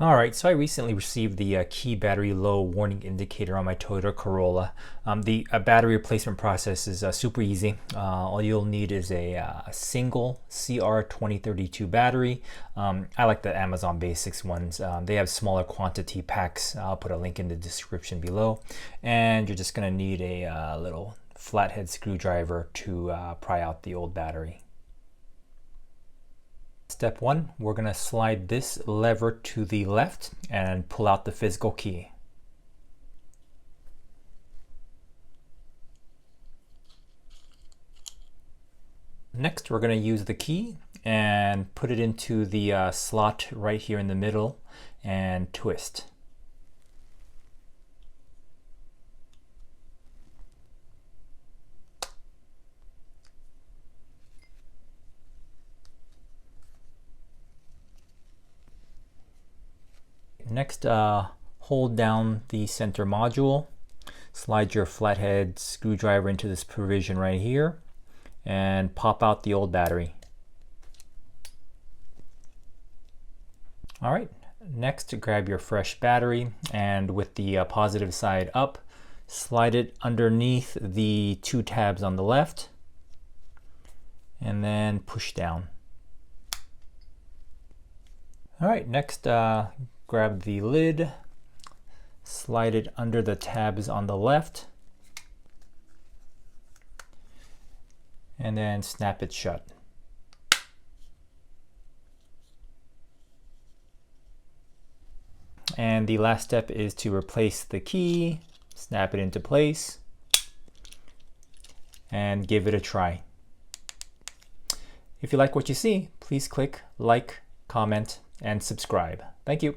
Alright, so I recently received the key battery low warning indicator on my Toyota Corolla. The battery replacement process is super easy. All you'll need is a single CR2032 battery. I like the Amazon Basics ones. They have smaller quantity packs. I'll put a link in the description below. And you're just going to need a little flathead screwdriver to pry out the old battery. Step 1, we're going to slide this lever to the left and pull out the physical key. Next, we're going to use the key and put it into the slot right here in the middle and twist. Next, hold down the center module, slide your flathead screwdriver into this provision right here, and pop out the old battery. All right, next grab your fresh battery and with the positive side up, slide it underneath the two tabs on the left, and then push down. All right, next grab the lid, slide it under the tabs on the left, and then snap it shut. And the last step is to replace the key, snap it into place, and give it a try. If you like what you see, please click like, comment, and subscribe. Thank you.